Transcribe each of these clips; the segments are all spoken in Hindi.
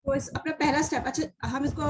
तो इस अपना पहला स्टेप, अच्छा हम इसको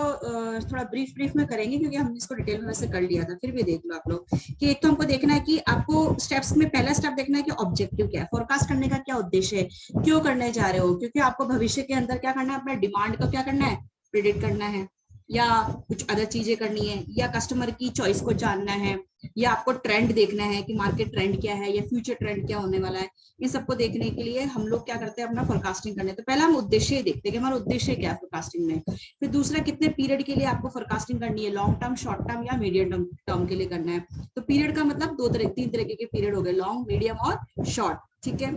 थोड़ा ब्रीफ में करेंगे क्योंकि हमने इसको डिटेल में वैसे कर लिया था, फिर भी देख लो आप लोग कि एक तो हमको देखना है कि आपको स्टेप्स में पहला स्टेप देखना है कि ऑब्जेक्टिव क्या है, फोरकास्ट करने का क्या उद्देश्य है, क्यों करने जा रहे हो, क्योंकि आपको भविष्य के अंदर क्या करना है, अपना डिमांड का क्या करना है, प्रिडिक्ट करना है, या कुछ अदर चीजें करनी है, या कस्टमर की चॉइस को जानना है, या आपको ट्रेंड देखना है कि मार्केट ट्रेंड क्या है या फ्यूचर ट्रेंड क्या होने वाला है। इन सबको देखने के लिए हम लोग क्या करते हैं, अपना फोरकास्टिंग करने, तो पहला हम उद्देश्य देखते हैं कि हमारा उद्देश्य क्या है फोरकास्टिंग में। फिर दूसरा, कितने पीरियड के लिए आपको फोरकास्टिंग करनी है, लॉन्ग टर्म, शॉर्ट टर्म या मीडियम टर्म के लिए करना है। तो पीरियड का मतलब तीन तरह के पीरियड हो गए, लॉन्ग, मीडियम और शॉर्ट, ठीक है।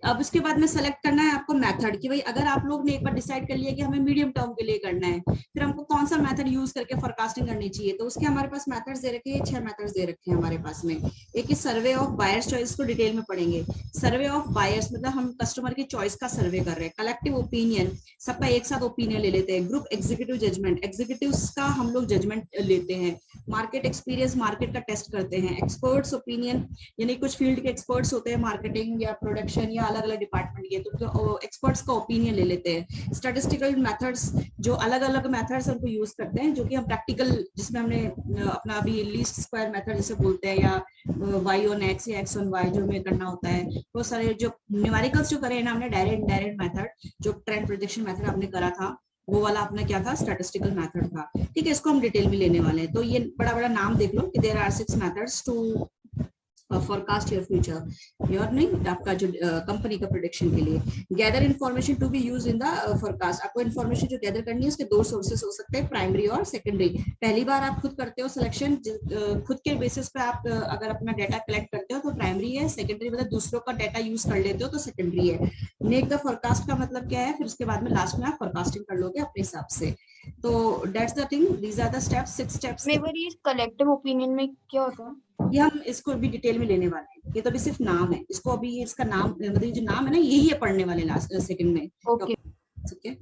अब उसके बाद में सेलेक्ट करना है आपको मेथड, कि भाई अगर आप लोग ने एक बार डिसाइड कर लिया कि हमें मीडियम टर्म के लिए करना है, फिर हमको कौन सा मेथड यूज करके फोरकास्टिंग करनी चाहिए। तो उसके हमारे पास मेथड्स दे रखे हैं, 6 मेथड्स दे रखे हैं हमारे पास में। एक ही सर्वे ऑफ बायर्स चॉइस को डिटेल में पढ़ेंगे। सर्वे ऑफ बायर्स मतलब हम कस्टमर की चॉइस का सर्वे कर रहे हैं। कलेक्टिव ओपिनियन, सबका एक साथ ओपिनियन ले लेते हैं। ग्रुप एग्जीक्यूटिव जजमेंट, एग्जीक्यूटिव्स का हम लोग जजमेंट लेते हैं। मार्केट एक्सपीरियंस, मार्केट का टेस्ट करते हैं। एक्सपर्ट्स ओपिनियन, यानी कुछ फील्ड के एक्सपर्ट्स होते हैं, मार्केटिंग या प्रोडक्शन या अलग अलग डिपार्टमेंट के, तो एक्सपर्ट्स का ओपिनियन ले लेते हैं। स्टैटिस्टिकल मेथड्स, जो अलग अलग मेथड्स हमको यूज करते हैं, जो कि हम प्रैक्टिकल, जिसमें हमने अपना अभी लीस्ट स्क्वायर मेथड जिसे बोलते हैं, या वाई ऑन एक्स या एक्स ऑन वाई जो हमें करना होता है, वो सारे जो न्यूमेरिकल्स जो करे हैं ना हमने, डायरेक्ट इनडायरेक्ट मेथड, जो ट्रेंड प्रेडिक्शन मेथड हमने करा था, वो वाला अपना क्या था, स्टैटिस्टिकल मेथड था, ठीक है। इसको हम डिटेल में लेने वाले हैं। तो ये बड़ा बड़ा नाम देख लो कि there are 6 methods to forecast your future, your नहीं, आपका जो कंपनी का प्रोडिक्शन के लिए। Gather information to be use in the forecast, आपको इन्फॉर्मेशन जो गैदर करनी है उसके 2 सोर्सेस हो सकते हैं, प्राइमरी और सेकेंडरी। पहली बार आप खुद करते हो सिलेक्शन, खुद के बेसिस पे आप अगर अपना डाटा कलेक्ट करते हो तो प्राइमरी है। सेकेंडरी मतलब दूसरों का डाटा यूज कर लेते हो तो सेकेंडरी है। मेक द फोरकास्ट का मतलब क्या है, फिर उसके बाद में लास्ट में आप फोरकास्टिंग कर लोगे अपने हिसाब से। तो that's the thing, these are the steps, 6 steps. मैं बार ये कलेक्टिव ओपिनियन में क्या होता है? ये हम इसको भी डिटेल में लेने वाले हैं, ये तो अभी सिर्फ नाम है, इसको अभी इसका नाम मतलब जो नाम है ना, यही है पढ़ने वाले लास्ट सेकंड में। ओके। ठीक है,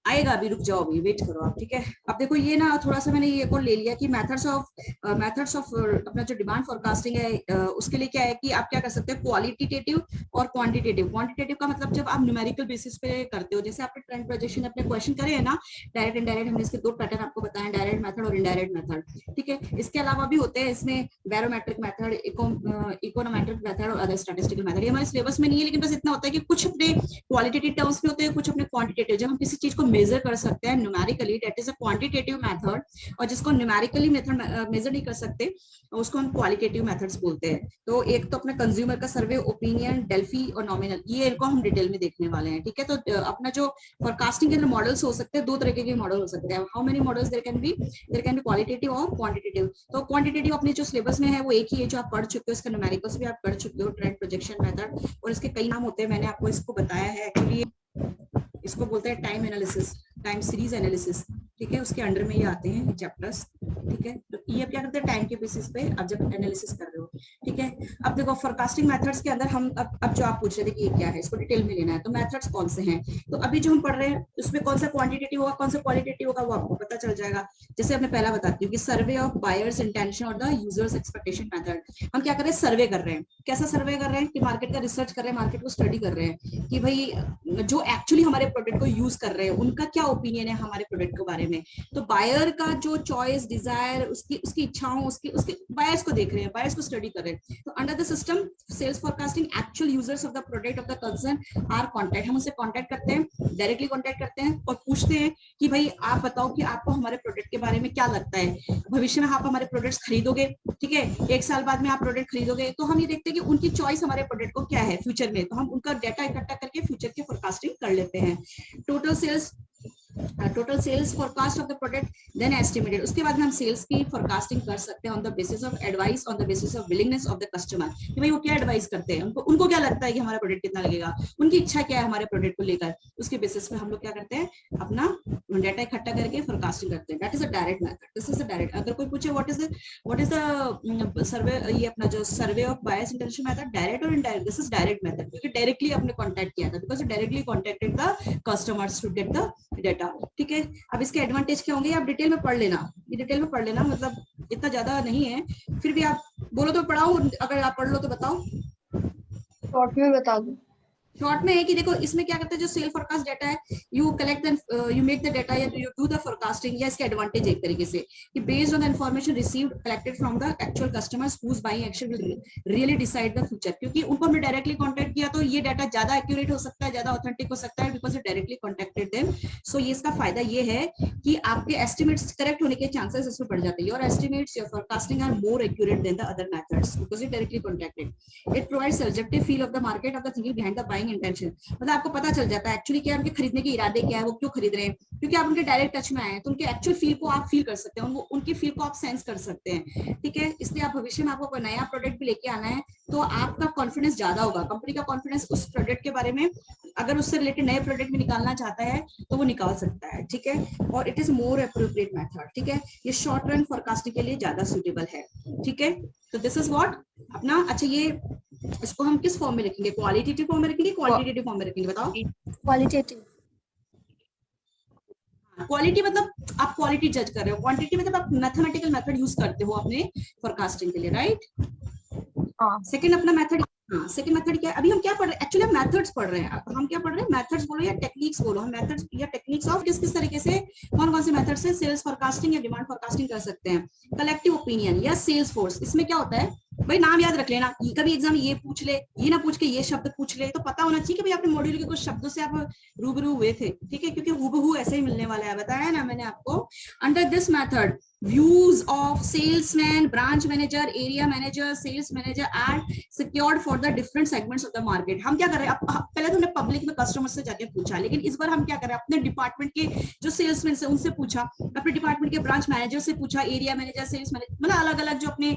आएगा अभी, रुक जाओ, अभी वेट करो आप, ठीक है। अब देखो ये ना थोड़ा सा मैंने ये को ले लिया कि मेथड्स ऑफ अपना जो डिमांड फोरकास्टिंग है, उसके लिए क्या है कि आप क्या कर सकते हैं, क्वालिटेटिव और क्वांटिटेटिव। क्वांटिटेटिव का मतलब जब आप न्यूमेरिकल बेसिस पे करते हो, जैसे आपने ट्रेंड प्रोजेक्शन अपने क्वेश्चन करे है ना, डायरेक्ट इनडायरेक्ट, हमने इसके 2 पैटर्न आपको बताए, डायरेक्ट मेथड और इनडायरेक्ट मेथड, ठीक है। इसके अलावा भी होते हैं इसमें बैरोमेट्रिक मेथड, इकोनोमेट्रिक मेथड और अदर स्टैटिस्टिकल मेथड। ये हमारे सिलेबस में नहीं है, लेकिन बस इतना होता है कि कुछ अपने क्वालिटेटिव टर्म्स में होते हैं, कुछ अपने क्वांटिटेटिव। जब हम किसी चीज को मेजर कर सकते हैं numerically, that is a quantitative method, और जिसको न्यूमेरिकली मेथड मेजर नहीं कर सकते उसको हम क्वालिटेटिव मेथड्स बोलते हैं। तो एक तो अपना कंज्यूमर का सर्वे, ओपिनियन, डेल्फी और नॉमिनल, ये इनको हम डिटेल में देखने वाले हैं, ठीक है। तो अपना जो फोरकास्टिंग के अंदर मॉडल्स हो सकते हैं, 2 तरह के मॉडल हो सकते हैं। How many models there can be qualitative और क्वांटिटेटिव। तो क्वांटिटेटिव अपने जो सिलेबस में है वो एक ही है, जो आप पढ़ चुके हो, इसका न्यूमेरिकल्स भी आप पढ़ चुके हो, ट्रेंड प्रोजेक्शन मेथड, और इसके कई नाम होते हैं, मैंने आपको इसको बताया है एक्चुअली। इसको बोलते हैं time analysis, time series analysis, ठीक है। उसके अंडर में ये आते हैं चैप्टर्स, ठीक है। तो ये क्या करते हैं, टाइम के बेसिस पे आप जब एनालिसिस कर रहे हो, ठीक है। अब देखो फोरकास्टिंग मेथड्स के अंदर हम अब जो आप पूछ रहे थे कि ये क्या है, इसको डिटेल में लेना है, तो मेथड्स कौन से हैं, तो अभी जो हम पढ़ रहे हैं उसमें कौन सा क्वांटिटेटिव होगा, कौन सा क्वालिटेटिव होगा, वो आपको पता चल जाएगा। जैसे मैं पहला बताती हूँ कि सर्वे ऑफ बायर्स इंटेंशन और द यूजर्स एक्सपेक्टेशन मेथड। हम क्या कर रहे हैं, सर्वे कर रहे हैं। कैसा सर्वे कर रहे हैं कि मार्केट का रिसर्च कर रहे हैं, मार्केट को स्टडी कर रहे हैं कि भाई जो एक्चुअली हमारे प्रोडक्ट को यूज कर रहे हैं उनका क्या ओपिनियन है हमारे प्रोडक्ट के बारे में। तो बायर का जो चॉइस, डिजायर, उसकी उसकी इच्छाओं, उसकी उसके बायर्स को देख रहे हैं, बायर्स को स्टडी कर रहे हैं। तो under the system sales forecasting, actual users of the product of the concern are contact, हम उनसे कॉन्टैक्ट करते हैं, डायरेक्टली कॉन्टैक्ट करते हैं और पूछते हैं कि भाई आप बताओ कि आपको हमारे प्रोडक्ट के बारे में क्या लगता है, भविष्य में आप हमारे प्रोडक्ट्स खरीदोगे, ठीक है, 1 साल बाद में आप प्रोडक्ट खरीदोगे। तो हम ये देखते हैं कि उनकी चॉइस हमारे प्रोडक्ट को क्या है फ्यूचर में, तो हम उनका डाटा इकट्ठा करके फ्यूचर की फोरकास्टिंग कर लेते हैं। Total sales forecast of the product then estimated. उसके बाद में हम सेल्स की फोरकास्टिंग कर सकते हैं on the basis of advice, on the basis of willingness of the customer, कि भाई वो क्या एडवाइस करते हैं, उनको उनको क्या लगता है कि हमारा प्रोडक्ट कितना लगेगा, उनकी इच्छा क्या है हमारे प्रोडक्ट को लेकर, उसके बेसिस पे हम लोग क्या करते हैं, अपना डाटा इकट्ठा करके फोरकास्टिंग करते हैं। That is a direct method, this is a direct. अगर कोई पूछे व्हाट इज द सर्वे, ये अपना जो survey of buyers intention method, direct और indirect, this is direct method, क्योंकि डायरेक्टली आपने कॉन्टैक्ट किया था, because directly contacted the customers to get the data, ठीक है। अब इसके एडवांटेज क्या होंगे, आप डिटेल में पढ़ लेना, ये डिटेल में पढ़ लेना, मतलब इतना ज्यादा नहीं है, फिर भी आप बोलो तो पढ़ाऊं, अगर आप पढ़ लो तो बताओ। शॉर्ट में बता दो। शॉर्ट में है कि देखो इसमें क्या करते हैं, जो सेल फोरकास्ट डाटा है, you collect you make the data या यू डू द फोरकास्टिंग, या इसके एडवांटेज एक तरीके से कि based on the information received collected from the actual customers whose buying action will really decide the future, क्योंकि उनको हमने डायरेक्टली कॉन्टेक्ट किया तो ये डाटा ज्यादा एक्यूरेट हो सकता है, ज्यादा ऑथेंटिक हो सकता है, because you directly contacted them. So ये इसका फायदा ये है कि आपके एस्टिमेट्स करेक्ट होने के चांसेस इसमें बढ़ जाते हैं। Your estimates, your forecasting are more accurate than the other methods because you directly contacted. It provides subjective feel of the market of the thinking behind the buying intention, मतलब आपको पता चल जाता है एक्चुअली क्या उनके खरीदने के इरादे क्या है, वो क्यों खरीद रहे हैं, क्योंकि आप उनके डायरेक्ट टच में आए हैं तो उनके एक्चुअल फील को आप फील कर सकते हैं, उनकी फील को आप सेंस कर सकते हैं, ठीक है। इसलिए आप भविष्य में आपको कोई नया प्रोडक्ट भी लेके आना है तो आपका कॉन्फिडेंस ज्यादा होगा, कंपनी का कॉन्फिडेंस उस प्रोडक्ट के बारे में, अगर उससे रिलेटेड नए प्रोडक्ट भी निकालना चाहता है तो वो निकाल सकता है, ठीक है। और it is more appropriate method, ठीक है, ये शॉर्ट रन फोरकास्टिंग के लिए ज्यादा सुटेबल है, ठीक है। तो दिस इज व्हाट अपना, अच्छा ये इसको हम किस फॉर्म में लिखेंगे, क्वालिटेटिव फॉर्म में रखेंगे, क्वांटिटेटिव फॉर्म में रखेंगे, बताओ। क्वालिटेटिव। क्वालिटी मतलब आप क्वालिटी जज कर रहे हो, क्वांटिटी मतलब आप मैथमेटिकल मेथड यूज करते हो अपने फोरकास्टिंग के लिए, राइट। हाँ सेकंड अपना मेथड, हाँ सेकंड मेथड क्या है, अभी हम क्या पढ़ रहे हैं, एक्चुअली हम मेथड्स पढ़ रहे हैं, हम क्या पढ़ रहे हैं, मेथड्स बोलो या टेक्निक्स बोलो, हम मेथड्स या टेक्निक्स ऑफ किस किस तरीके से कौन कौन से मेथड से सेल्स फोरकास्टिंग या डिमांड फोरकास्टिंग कर सकते हैं। कलेक्टिव ओपिनियन या सेल्स फोर्स, इसमें क्या होता है भाई, नाम याद रख लेना, कभी एग्जाम ये पूछ ले, ये ना पूछ के ये शब्द पूछ ले, तो पता होना चाहिए कि भाई आपने मॉड्यूल के कुछ शब्दों से आप रूबरू हुए थे, ठीक है, क्योंकि हूबहू ऐसे ही मिलने वाला है, बताया ना मैंने आपको। Under this method views of salesman, branch manager, area manager, sales manager are secured for the different segments of the market. हम क्या कर रहे हैं, पहले तो हमने पब्लिक में कस्टमर से जाके पूछा, लेकिन इस बार हम क्या कर रहे हैं, अपने डिपार्टमेंट के जो सेल्समैन से उनसे पूछा, अपने डिपार्टमेंट के ब्रांच मैनेजर से पूछा, एरिया मैनेजर, सेल्स मैनेजर, मतलब अलग अलग जो अपने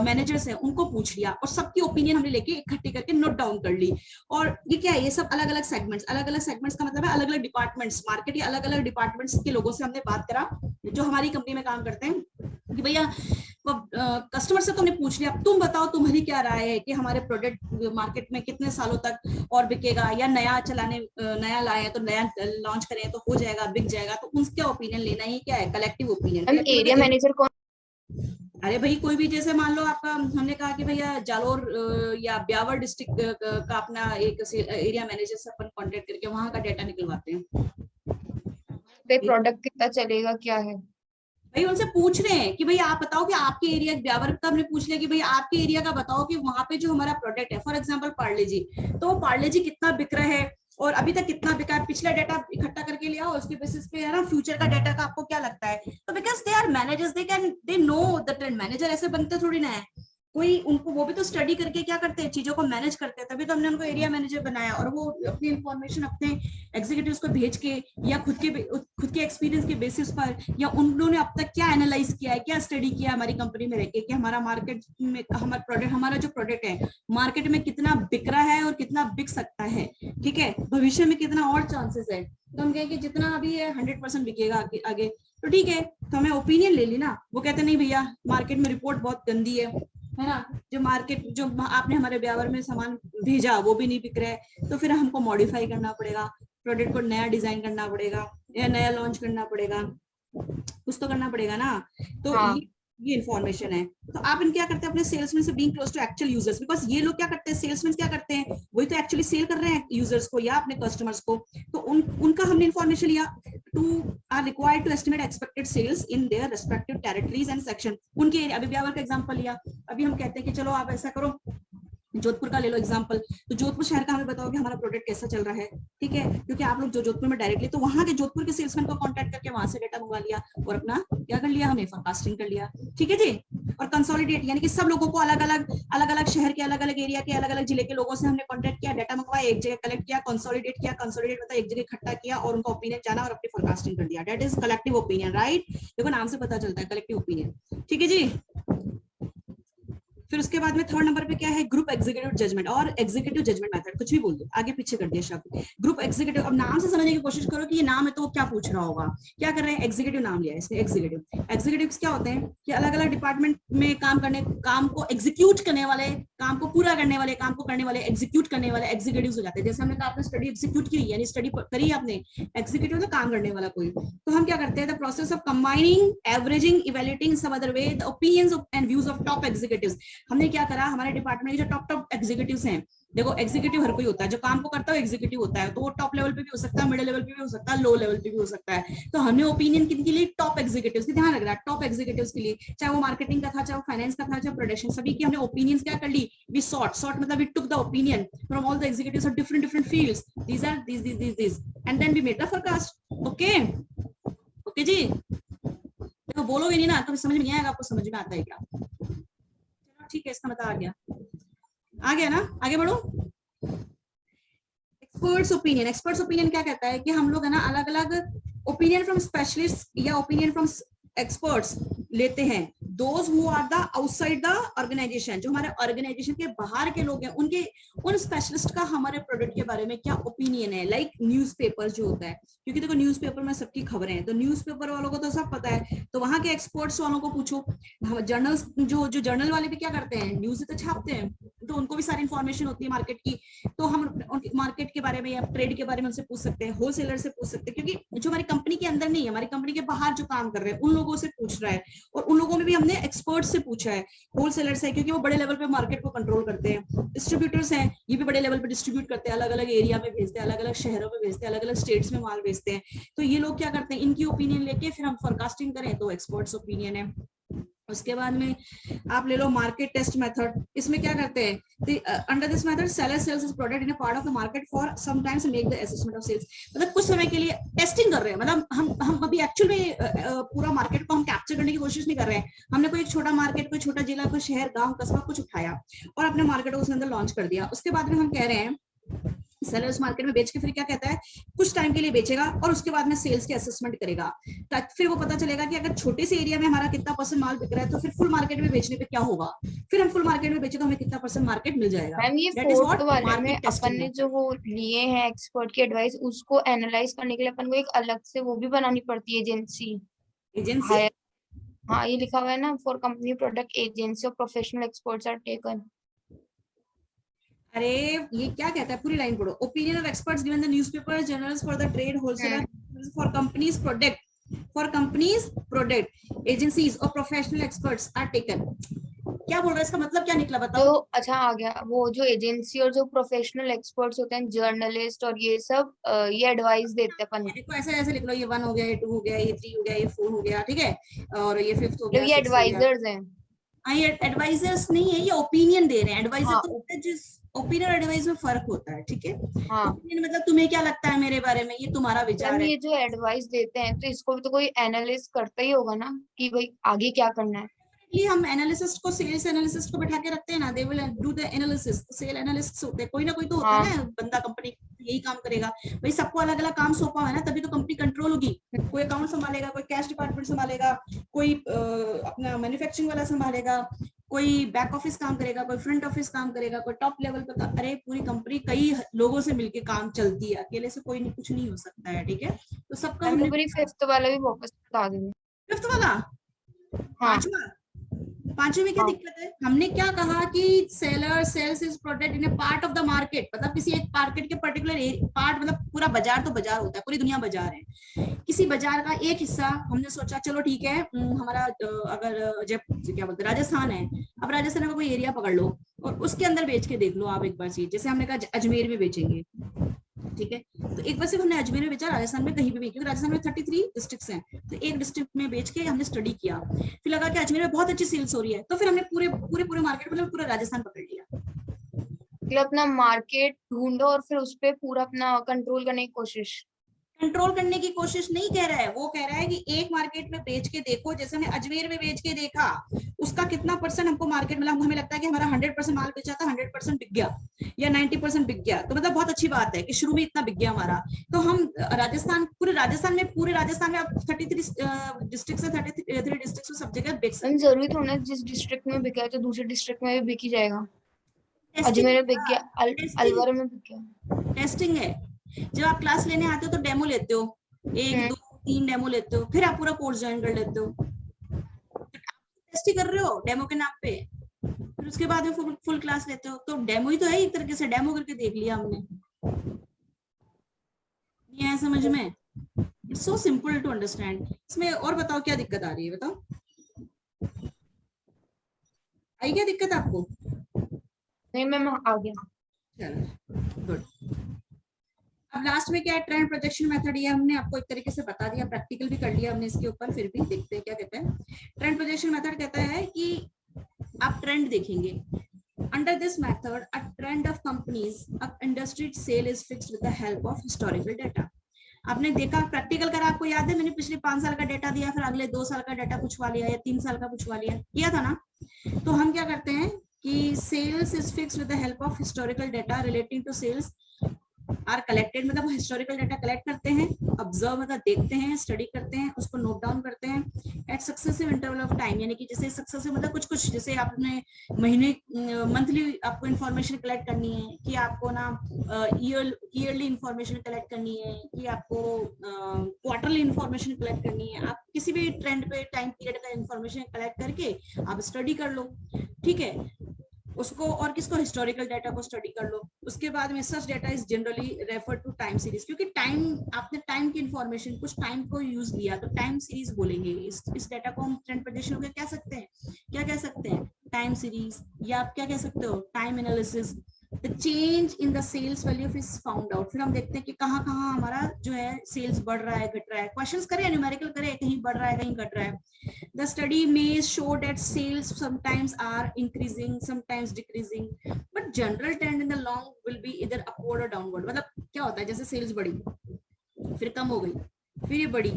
मैनेजर्स हैं उनको पूछ लिया, और सबकी ओपिनियन हमने लेके इकट्ठी करके नोट डाउन कर ली। और ये क्या है, ये सब अलग अलग सेगमेंट्स, अलग अलग सेगमेंट्स का मतलब है अलग अलग डिपार्टमेंट्स, मार्केट के अलग अलग डिपार्टमेंट्स के लोगों से हमने बात करा जो हमारी कंपनी में काम करते हैं कि भैया कस्टमर से तुमने पूछ लिया, तुम बताओ तुम्हारी क्या राय है कि हमारे प्रोडक्ट मार्केट में कितने सालों तक और बिकेगा, या नया चलाने, नया लाए तो नया लॉन्च करें तो हो जाएगा, बिक जाएगा, तो उसका ओपिनियन लेना ही क्या है, कलेक्टिव ओपिनियन। एरिया मैनेजर कौन? अरे भाई कोई भी, जैसे मान लो आपका, हमने कहा कि भैया जालोर या ब्यावर डिस्ट्रिक्ट का अपना एक एरिया मैनेजर से अपन कांटेक्ट करके वहां का डेटा निकलवाते हैं, पे प्रोडक्ट कितना चलेगा क्या है? भाई उनसे पूछ रहे हैं कि भाई आप बताओ कि आपके एरिया, ब्यावर का हमने पूछ लिया कि भाई आपके एरिया का बताओ कि वहां पे जो हमारा प्रोडक्ट है, फॉर एग्जांपल पार्ले जी, तो पार्ले जी कितना बिक रहा है और अभी तक कितना बिका है, पिछला डाटा इकट्ठा करके लिया, उसके बेसिस पे है ना फ्यूचर का डाटा का आपको क्या लगता है, तो because they are managers, they know the trend. Manager ऐसे बनते थोड़ी ना है कोई, उनको वो भी तो स्टडी करके क्या करते हैं, चीजों को मैनेज करते हैं, तभी तो हमने उनको एरिया मैनेजर बनाया, और वो अपनी इंफॉर्मेशन अपने एग्जीक्यूटिव्स को भेज के या खुद के एक्सपीरियंस के बेसिस पर, या उन लोगों ने अब तक क्या एनालाइज किया है, क्या स्टडी किया है हमारी कंपनी में रहकर कि हमारा मार्केट में हमारा प्रोडक्ट, हमारा जो प्रोडक्ट है मार्केट में कितना बिक रहा है और कितना बिक सकता है, ठीक है, भविष्य में कितना और चांसेस है, तो हम कहें कि जितना अभी है 100% बिकेगा आगे, तो ठीक है, तो हमें ओपिनियन ले ली ना। वो कहते नहीं भैया मार्केट में रिपोर्ट बहुत गंदी है ना, जो मार्केट जो आपने हमारे ब्यावर में सामान भेजा वो भी नहीं बिक रहा है, तो फिर हमको मॉडिफाई करना पड़ेगा, प्रोडक्ट को नया डिजाइन करना पड़ेगा या नया लॉन्च करना पड़ेगा, कुछ तो करना पड़ेगा ना। तो हाँ। ये इन्फॉर्मेशन है। तो आप इन क्या करते हैं अपने सेल्समैन से being close to actual users, because ये लोग क्या करते हैं, सेल्समैन क्या करते हैं, वही तो एक्चुअली सेल कर रहे हैं यूजर्स को या अपने कस्टमर्स को, तो उनका हमने इन्फॉर्मेशन लिया, two are required to estimate expected sales in their respective territories and section. उनके एरिया, अभी ब्यावर का एग्जांपल लिया, अभी हम कहते हैं कि चलो आप ऐसा करो, जोधपुर का ले लो एग्जांपल, तो जोधपुर शहर का हमें बताओ कि हमारा प्रोडक्ट कैसा चल रहा है, ठीक है, क्योंकि आप लोग जो जोधपुर में डायरेक्टली, तो वहां के जोधपुर के सेल्समैन को कांटेक्ट करके वहां से डेटा मंगवा लिया और अपना क्या कर लिया, हमने फोरकास्टिंग कर लिया, ठीक है जी। और कंसोलिडेट यानी कि सब लोगों को अलग अलग शहर के, अलग अलग एरिया के, अलग अलग जिले के लोगों से हमने कांटेक्ट किया, डाटा मंगवाया, एक जगह कलेक्ट किया, कंसोलिडेट मतलब एक जगह इकट्ठा किया और उनका ओपिनियन जाना और अपनी फोरकास्टिंग कर दिया, that is collective opinion, right. देखो नाम से पता चलता है कलेक्टिव ओपिनियन, ठीक है जी। फिर उसके बाद में थर्ड नंबर पे क्या है, ग्रुप एग्जीक्यूटिव जजमेंट और एग्जीक्यूटिव जजमेंट मेथड, कुछ भी बोल दो, आगे पीछे कर दिया शब्द। ग्रुप एग्जीक्यूटिव, अब नाम से समझने की कोशिश करो कि ये नाम है तो वो क्या पूछ रहा होगा, क्या कर रहे हैं, एग्जीक्यूटिव नाम लिया है इसने, एग्जीक्यूटिव्स क्या होते हैं कि अलग अलग डिपार्टमेंट में काम को एग्जीक्यूट करने वाले, काम को पूरा करने वाले, काम को करने वाले, एग्जीक्यूट करने वाले एग्जीक्यूटिव्स हो जाते हैं। जैसे हमने कहा आपने स्टडी एग्जीक्यूट की, यानी स्टडी करी आपने, एग्जीक्यूटिव तो काम करने वाला कोई, तो हम क्या करते हैं, the process of combining, averaging, evaluating some other way the opinions and views of top executives. हमने क्या करा, हमारे डिपार्टमेंट के जो टॉप टॉप एग्जीक्यूटिव्स हैं, देखो एग्जीक्यूटिव हर कोई होता है, जो काम को करता है एग्जीक्यूटिव होता है, तो वो टॉप लेवल पे भी हो सकता है, मिडिल लेवल पे भी हो सकता है, लो लेवल पे भी हो सकता है। तो हमने ओपिनियन किनके लिए, टॉप एग्जीक्यूटिव्स की, ध्यान रख रहा है, टॉप एग्जीक्यूटिव्स के लिए, चाहे वो मार्केटिंग का था, चाहे वो फाइनेंस का था, चाहे प्रोडक्शन, सभी की हमने ओपिनियंस क्या कर ली, वी सॉर्ट मतलब we took the opinion from all the executives of different different fields, these are these and then we made the forecast. Okay okay जी, देखो बोलोगे नहीं ना तो समझ में नहीं आएगा, आपको समझ में आता है क्या? चलो ठीक है, इसका मतलब आ गया ना, आगे बढ़ो। एक्सपर्ट्स ओपिनियन, एक्सपर्ट्स ओपिनियन क्या कहता है कि हम लोग है ना अलग अलग ओपिनियन फ्रॉम स्पेशलिस्ट या ओपिनियन फ्रॉम एक्सपर्ट्स लेते हैं, those who are the outside the organization, जो हमारे ऑर्गेनाइजेशन के बाहर के लोग हैं, उनके उन स्पेशलिस्ट का हमारे प्रोडक्ट के बारे में क्या ओपिनियन है। लाइक न्यूज़पेपर जो होता है, क्योंकि देखो न्यूज़पेपर में सबकी खबरें हैं, तो न्यूज़पेपर वालों को तो सब पता है, तो वहां के एक्सपर्ट्स वालों को पूछो। जर्नल्स जो जो जर्नल वाले भी क्या करते हैं, न्यूज तो छापते हैं, तो उनको भी सारी इंफॉर्मेशन होती है मार्केट की, तो हम मार्केट के बारे में या ट्रेड के बारे में उनसे पूछ सकते हैं, होलसेलर से पूछ सकते हैं, क्योंकि जो हमारी कंपनी के अंदर नहीं है, हमारी कंपनी के बाहर जो काम कर रहे हैं उन लोगों से पूछ रहा है, और उन लोगों में भी हमने एक्सपर्ट से पूछा है, होलसेलर्स है क्योंकि वो बड़े लेवल पे मार्केट को कंट्रोल करते हैं, डिस्ट्रीब्यूटर्स हैं ये भी बड़े लेवल पे डिस्ट्रीब्यूट करते हैं, अलग अलग एरिया में भेजते हैं, अलग अलग शहरों में भेजते हैं, अलग अलग स्टेट्स में माल भेजते हैं, तो ये लोग क्या करते हैं, इनकी ओपिनियन लेके फिर हम फोरकास्टिंग करें तो एक्सपर्ट्स ओपिनियन है। उसके बाद में आप ले लो मार्केट टेस्ट मेथड, इसमें क्या करते हैं, under this method seller sales his product in a part of the market for some times make the assessment of sales, मतलब कुछ समय के लिए टेस्टिंग कर रहे हैं, मतलब हम अभी एक्चुअल में पूरा मार्केट को हम कैप्चर करने की कोशिश नहीं कर रहे हैं, हमने कोई एक छोटा मार्केट, कोई छोटा जिला, कोई शहर, गांव, कस्बा कुछ उठाया और अपने मार्केट को उसके अंदर लॉन्च कर दिया। उसके बाद में हम कह रहे हैं सेलर उस मार्केट में बेच के फिर क्या कहता है, कुछ टाइम के लिए बेचेगा और उसके बाद में सेल्स की असेसमेंट करेगा, ताकि फिर वो पता चलेगा कि अगर छोटे से एरिया में हमारा कितना परसेंट माल बिक रहा है, तो फिर फुल मार्केट में बेचने पे क्या होगा, फिर हम फुल मार्केट में बेचे तो हमें कितना परसेंट मार्केट मिल जाएगा। मैम ये दैट इज फोर्थ व्हाट वाले में मार्केट अपन टेस्टिंग ने है। जो वो लिए हैं एक्सपर्ट की एडवाइस, उसको एनालाइज करने के लिए अपन को एक अलग से वो भी बनानी पड़ती है एजेंसी एजेंसी, हायर। हाँ ये लिखा हुआ है ना, फॉर कंपनी प्रोडक्ट एजेंसी और प्रोफेशनल एक्सपर्ट्स आर टेकन। अरे ये क्या कहता है, पूरी लाइन पढ़ो, opinion of experts given the newspaper journals for the trade wholesaler for companies product agencies और प्रोफेशनल एक्सपर्ट्स आर टेकन। क्या बोल रहा है, इसका मतलब क्या निकला जो बताओ। अच्छा आ गया, वो जो एजेंसी और जो प्रोफेशनल एक्सपर्ट्स होते हैं, जर्नलिस्ट और ये सब ये एडवाइस देते हैं अपन को। देखो ऐसे ऐसे लिख लो, ये 1 हो गया, ये 2 हो गया, ये 3 हो गया, ये 4 हो गया, ठीक है, और ये 5th हो मतलब गया, ये 6th हो गया। एडवाइजर्स हैं। हाँ ये एडवाइजर्स नहीं है, ये ओपिनियन दे रहे हैं, एडवाइजर हाँ तो होता है जिस, ओपिनियन और एडवाइस में फर्क होता है, ठीक है। हाँ ओपिनियन मतलब तुम्हें क्या लगता है मेरे बारे में, ये तुम्हारा मैम, विचार है। ये जो एडवाइस देते हैं तो इसको भी तो कोई एनालिस्ट करता ही होगा ना, कि भाई आगे क्या करना है। इसलिए हम एनालिसिस्ट को, सेल्स एनालिसिस्ट को बैठा के रखते हैं ना, they will do the analysis, sale analyst होते हैं, कोई ना कोई तो होता है हाँ ना बंदा कंपनी, यही काम करेगा भाई, सबको अलग अलग काम सौंपा हुआ है ना, तभी तो कंपनी कंट्रोल होगी, कोई अकाउंट संभालेगा, कोई कैश डिपार्टमेंट संभालेगा, कोई अपना मैन्युफैक्चरिंग वाला संभालेगा, कोई बैक ऑफिस काम करेगा, कोई फ्रंट ऑफिस काम करेगा, कोई टॉप लेवल पे अरे पूरी कंपनी कई लोगों से मिलके काम चलती है, अकेले से कोई नहीं, कुछ नहीं हो सकता है, ठीक है, तो सबका मैम, हमने। एक बार फिफ्थ वाला भी वापस बता देंगे। 5th वाला, हाँ पांचवा, पांचवे में क्या हाँ दिक्कत है, हमने क्या कहा कि seller sales is product in A part of the market, मतलब किसी एक मार्केट के पर्टिकुलर पार्ट, मतलब पूरा बाजार तो बाजार होता है, पूरी दुनिया बाजार है, किसी बाजार का एक हिस्सा हमने सोचा चलो ठीक है, हमारा अगर जब क्या बोलते हैं राजस्थान है, अब राजस्थान का कोई एरिया पकड़ लो और उसके अंदर बेच के देख लो आप एक बार चीज, जैसे हमने कहा अजमेर में बेचेंगे, ठीक है, तो एक बार सिर्फ हमने अजमेर में बेचा, राजस्थान में कहीं भी नहीं, क्योंकि राजस्थान में 33 डिस्ट्रिक्ट्स हैं, तो एक डिस्ट्रिक्ट में बेच के हमने स्टडी किया, फिर लगा कि अजमेर में बहुत अच्छी सेल्स हो रही है, तो फिर हमने पूरे पूरे पूरे मार्केट मतलब पूरा राजस्थान पकड़ लिया। मतलब अपना मार्केट ढूंढो और फिर उस पे पूरा अपना कंट्रोल करने की कोशिश। कंट्रोल करने की कोशिश नहीं कह रहा है, वो कह रहा है कि एक मार्केट में बेच के देखो, जैसे हमने अजमेर में बेच के देखा, उसका कितना परसेंट हमको मार्केट मिला, हमें लगता है कि हमारा 100% माल बेचा था, 100% बिक गया या 90% बिक गया, तो मतलब बहुत अच्छी बात है कि शुरू में इतना बिक गया हमारा, तो हम राजस्थान, पूरे राजस्थान में आप 33 डिस्ट्रिक्ट से 33 डिस्ट्रिक्ट सब जगह बेच मैम सकते जरूरी थोड़ा ना जिस डिस्ट्रिक्ट में बिका है तो दूसरे डिस्ट्रिक्ट में भी बिक ही जाएगा। हैं। अजमेर में बिक गया, टेस्टिंग, अलवर में बिक गया। टेस्टिंग है, जब आप क्लास लेने आते हो तो डेमो लेते हो, एक हम्म दो तीन डेमो लेते हो, फिर आप पूरा कोर्स ज्वाइन कर लेते हो, टेस्ट ही कर रहे हो डेमो के नाम पे, फिर उसके बाद में फुल क्लास लेते हो, तो डेमो ही तो है, एक तरीके से डेमो करके देख लिया हमने, ये है समझ में, it's so simple to understand. इसमें और बताओ क्या दिक्कत आ रही है, बताओ। आई क्या दिक्कत आपको? नहीं मैम आ गया। चलो गुड। अब लास्ट में क्या है, ट्रेंड प्रोजेक्शन मेथड। ये हमने आपको एक तरीके से बता दिया, प्रैक्टिकल भी कर लिया हमने इसके ऊपर, फिर भी देखते हैं क्या कहता है। ट्रेंड प्रोजेक्शन मेथड कहता है कि आप ट्रेंड देखेंगे। Under this method a trend of companies of industry sale is fixed with the help of historical data. आपने देखा, प्रैक्टिकल करा, आपको याद है मैंने पिछले 5 साल का डाटा दिया, फिर अगले 2 साल का डाटा पूछवा लिया या 3 साल का पूछवा लिया, किया था ना। तो हम क्या करते हैं कि sales is fixed with the help of historical data relating to sales are collected, मतलब हिस्टोरिकल डाटा कलेक्ट करते हैं, ऑब्जर्व मतलब देखते हैं, स्टडी करते हैं, उसको नोट डाउन करते हैं at successive interval of time. यानी कि जैसे सक्सेसिव मतलब कुछ कुछ, जैसे आपने महीने मंथली आपको इंफॉर्मेशन कलेक्ट करनी है, कि आपको ना ईयरली इंफॉर्मेशन कलेक्ट करनी है, कि आपको क्वार्टरली इंफॉर्मेशन कलेक्ट करनी है। आप किसी भी ट्रेंड पे टाइम पीरियड का इंफॉर्मेशन कलेक्ट करके आप स्टडी कर लो, ठीक है उसको, और किसको, हिस्टोरिकल डाटा को स्टडी कर लो। उसके बाद में such data is generally refer to time series, क्योंकि टाइम, आपने टाइम की इंफॉर्मेशन, कुछ टाइम को यूज लिया तो टाइम सीरीज बोलेंगे। इस डाटा को हम ट्रेंड प्रेडिक्शन क्या कह सकते हैं, क्या कह सकते हैं, टाइम सीरीज, या आप क्या कह सकते हो, time analysis. The change in the sales value is found out. फिर हम देखते हैं कि कहाँ कहाँ हमारा जो है सेल्स बढ़ रहा है, घट रहा है। क्वेश्चंस करें, न्यूमेरिकल करें, कहीं बढ़ रहा है, कहीं घट रहा है। The study may show that sales sometimes are increasing, sometimes decreasing, but general trend in the long will be either upward or downward। मतलब क्या होता है, जैसे सेल्स बढ़ी, फिर कम हो गई, फिर ये बढ़ी,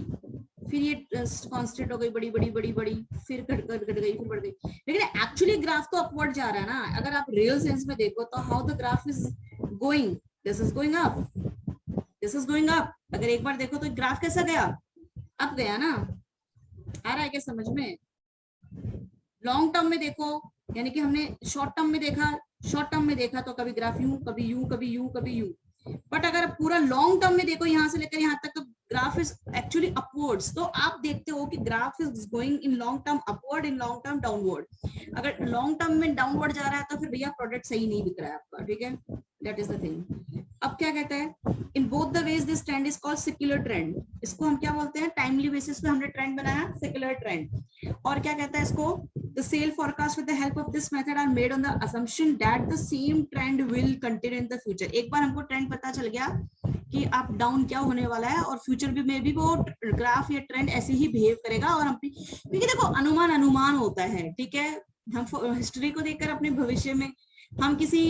फिर ये कांस्टेंट हो गई, बड़ी बड़ी बड़ी बड़ी, फिर घट गई, फिर बढ़ गई। लेकिन एक्चुअली ग्राफ तो अपवर्ड जा रहा है ना। अगर आप रियल सेंस में देखो तो how the graph is going, this is going up, this is going up. अगर एक बार देखो तो ग्राफ कैसा गया, अप गया ना। आ रहा है क्या समझ में? लॉन्ग टर्म में देखो, यानी कि हमने शॉर्ट टर्म में देखा, शॉर्ट टर्म में देखा तो कभी ग्राफ यूं, कभी यूं, कभी यूं, कभी यूं। बट अगर पूरा लॉन्ग टर्म में देखो, यहां से लेकर यहां तक, तो ग्राफ इज एक्चुअली अपवर्ड्स। तो आप देखते हो कि graph is going in long term upward, in long term downward. अगर लॉन्ग टर्म में डाउनवर्ड जा रहा है तो फिर भैया प्रोडक्ट सही नहीं बिक रहा है आपका, ठीक है, दैट इज द थिंग। अब क्या कहता है, in both the ways this trend is called secular trend. इसको हम क्या बोलते हैं, टाइमली बेसिस पे हमने ट्रेंड बनाया, सेक्युलर ट्रेंड। और क्या कहता है इसको, the sale forecast with the help of this method are made on the assumption that the same trend will continue in the future। एक बार हमको ट्रेंड पता चल गया कि अप डाउन क्या होने वाला है, और फ्यूचर भी में भी वो ग्राफ या ट्रेंड ऐसे ही बिहेव करेगा। और हम, क्योंकि देखो अनुमान अनुमान होता है, ठीक है। हम हिस्ट्री को देखकर अपने भविष्य में, हम किसी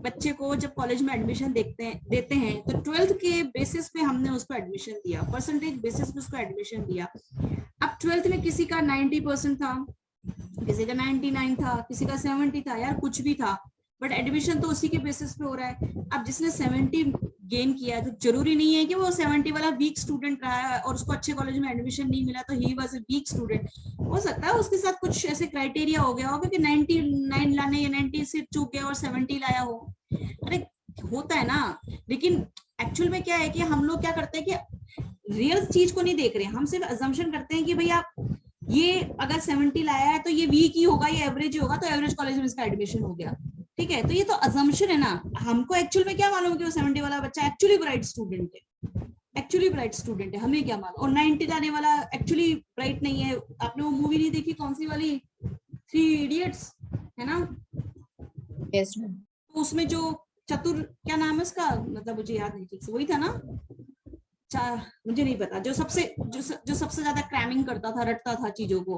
बच्चे को जब कॉलेज में एडमिशन देते हैं तो 12th के बेसिस पे हमने उसको एडमिशन दिया, परसेंटेज बेसिस पे उसको एडमिशन दिया। अब 12th में किसी का 90% था, किसी का 99 था, किसी का 70 था, यार कुछ भी था, बट एडमिशन तो उसी के बेसिस पे हो रहा है। अब जिसने 70 गेन किया तो जरूरी नहीं है कि वो 70 वाला वीक स्टूडेंट रहा है और उसको अच्छे कॉलेज में एडमिशन नहीं मिला तो he was a weak student. हो सकता है उसके साथ कुछ ऐसे क्राइटेरिया हो गया होगा कि 99 लाने या 90 से चूक गया और 70 लाया हो। अरे होता है ना। लेकिन एक्चुअल में क्या है कि हम लोग क्या करते हैं कि रियल चीज को नहीं देख रहे, हम सिर्फ अजम्पशन करते हैं कि भैया ये अगर 70 लाया है तो ये वीक ही होगा, ये एवरेज ही होगा, तो एवरेज कॉलेज में इसका एडमिशन हो गया, ठीक है। तो ये तो अजम्पशन है ना। हमको एक्चुअल में क्या मालूम कि वो 70 वाला बच्चा एक्चुअली ब्राइट स्टूडेंट है, एक्चुअली ब्राइट स्टूडेंट है, हमें क्या मालूम। और 90 लाने वाला एक्चुअली ब्राइट नहीं है। आपने वो मूवी नहीं देखी, कौन सी वाली, 3 इडियट्स, है ना। Yes ma'am. तो उसमें जो चतुर, क्या नाम है उसका, मतलब मुझे याद नहीं ठीक से, वही था ना, मुझे नहीं पता, जो सबसे ज्यादा क्रैमिंग करता था, रटता था चीजों को,